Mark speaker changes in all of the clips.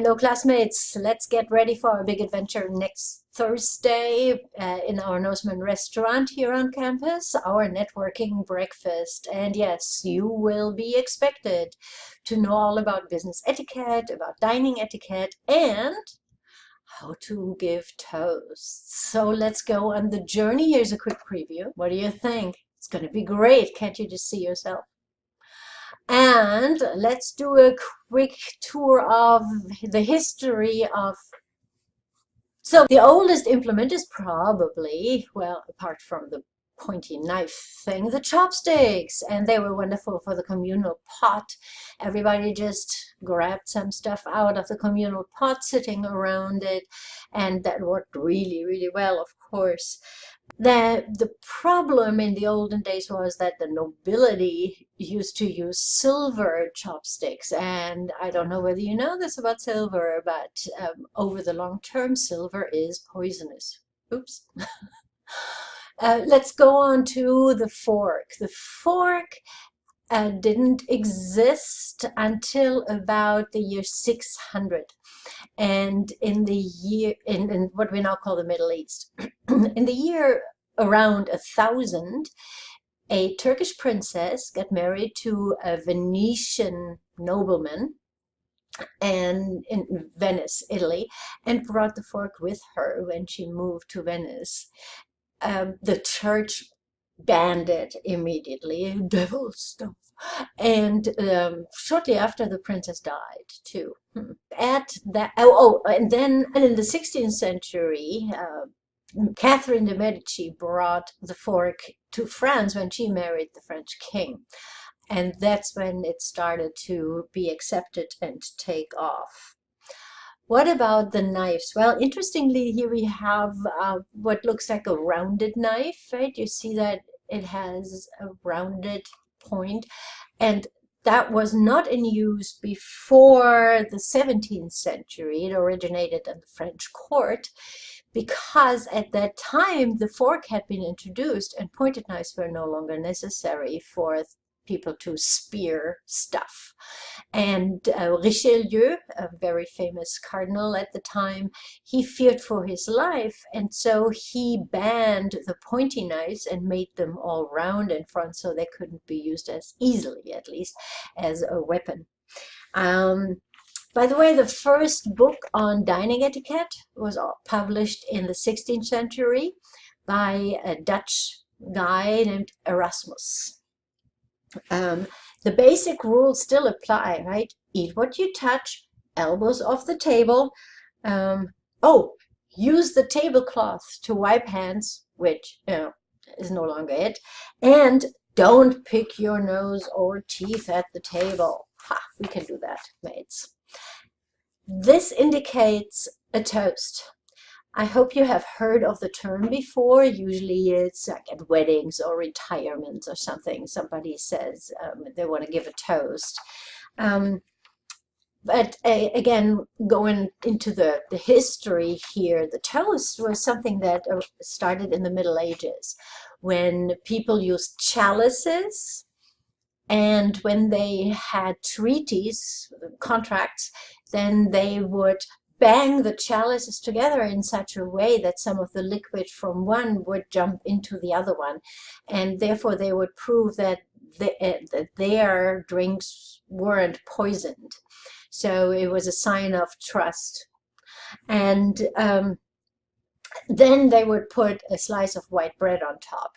Speaker 1: Hello, classmates. Let's get ready for a big adventure next Thursday in our Nosman restaurant here on campus, our networking breakfast. And yes, you will be expected to know all about business etiquette, about dining etiquette, and how to give toasts. So let's go on the journey. Here's a quick preview. What do you think? It's going to be great. Can't you just see yourself? And let's do a quick tour of the history of. So the oldest implement is probably, well, apart from the pointy knife thing, the chopsticks. And they were wonderful for the communal pot. Everybody just grabbed some stuff out of the communal pot sitting around it. And that worked really, really well, of course. The problem in the olden days was that the nobility used to use silver chopsticks, and I don't know whether you know this about silver, but over the long term, silver is poisonous. Oops. Let's go on to the fork. The fork didn't exist until about the year 600. And in the year, in what we now call the Middle East, in the year around 1000, a Turkish princess got married to a Venetian nobleman and in Venice, Italy, and brought the fork with her when she moved to Venice. The church banned it immediately, devil stuff. And shortly after, the princess died too. At that, and then in the 16th century, Catherine de' Medici brought the fork to France when she married the French king. And that's when it started to be accepted and take off. What about the knives? Well, interestingly, here we have what looks like a rounded knife, right? You see that it has a rounded point, and that was not in use before the 17th century. It originated in the French court because at that time the fork had been introduced and pointed knives were no longer necessary for people to spear stuff. And Richelieu, a very famous cardinal at the time, he feared for his life, and so he banned the pointy knives and made them all round in front so they couldn't be used as easily, at least, as a weapon. By the way, the first book on dining etiquette was published in the 16th century by a Dutch guy named Erasmus. The basic rules still apply, right? Eat what you touch, elbows off the table. Use the tablecloth to wipe hands, which is no longer it. And don't pick your nose or teeth at the table. Ha, we can do that, mates. This indicates a toast. I hope you have heard of the term before. Usually it's like at weddings or retirements or something. Somebody says they want to give a toast. But again, going into the history here, the toast was something that started in the Middle Ages when people used chalices, and when they had treaties, contracts, then they would bang the chalices together in such a way that some of the liquid from one would jump into the other one, and therefore they would prove that their drinks weren't poisoned. So it was a sign of trust. And then they would put a slice of white bread on top.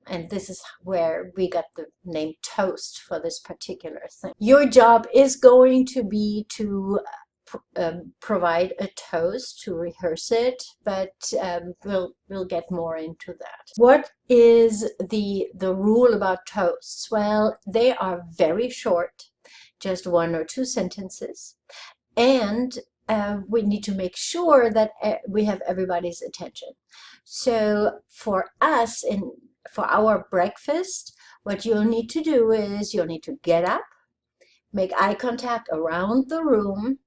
Speaker 1: And this is where we got the name toast for this particular thing. Your job is going to be to provide a toast, to rehearse it, but we'll get more into that. What is the rule about toasts? Well, they are very short, just 1 or 2 sentences, and we need to make sure that we have everybody's attention. So for us, for our breakfast, what you'll need to do is you'll need to get up, make eye contact around the room.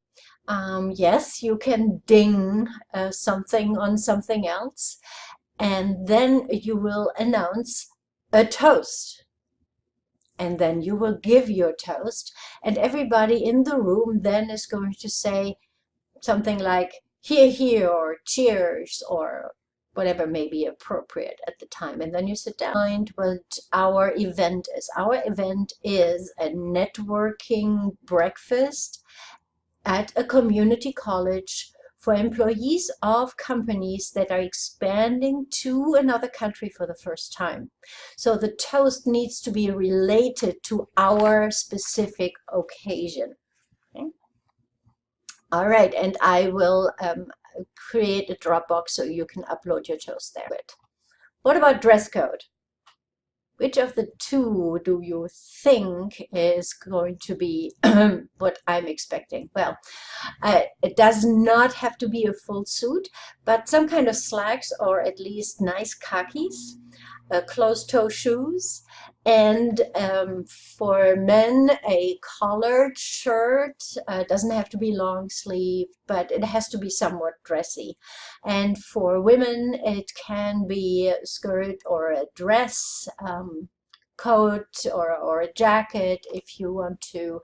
Speaker 1: Yes, you can ding something on something else, and then you will announce a toast. And then you will give your toast, and everybody in the room then is going to say, something like here, here, or cheers, or whatever may be appropriate at the time. And then you sit down. Find what our event is. Our event is a networking breakfast at a community college for employees of companies that are expanding to another country for the first time. So the toast needs to be related to our specific occasion. Okay? All right, and I will create a Dropbox so you can upload your toast there. What about dress code? Which of the two do you think is going to be what I'm expecting? Well, it does not have to be a full suit, but some kind of slacks or at least nice khakis, closed-toe shoes, and for men, a collared shirt. Doesn't have to be long sleeve, but it has to be somewhat dressy. And for women, it can be a skirt or a dress, coat or a jacket if you want to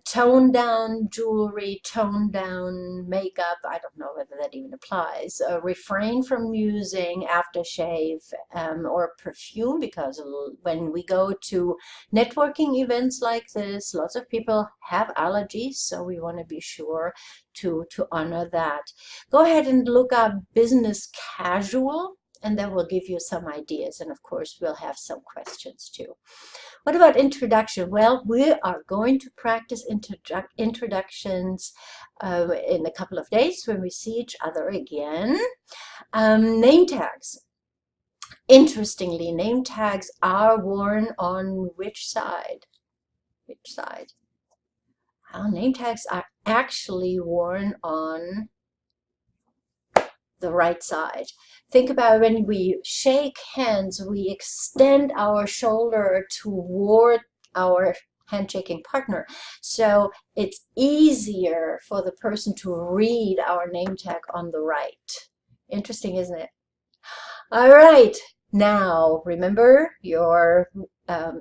Speaker 1: tone down jewelry, tone down makeup. I don't know whether that even applies. Refrain from using aftershave or perfume, because when we go to networking events like this, lots of people have allergies, so we want to be sure to honor that. Go ahead and look up business casual, and then we'll give you some ideas. And of course, we'll have some questions too. What about introduction? Well, we are going to practice introductions in a couple of days when we see each other again. Name tags. Interestingly, name tags are worn on which side? Which side? Well, name tags are actually worn on the right side. Think about when we shake hands, we extend our shoulder toward our handshaking partner. So it's easier for the person to read our name tag on the right. Interesting, isn't it? All right. Now, remember your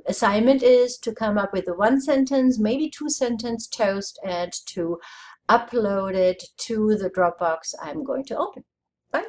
Speaker 1: assignment is to come up with a 1-sentence, maybe 2-sentence toast and to upload it to the Dropbox I'm going to open. Bye.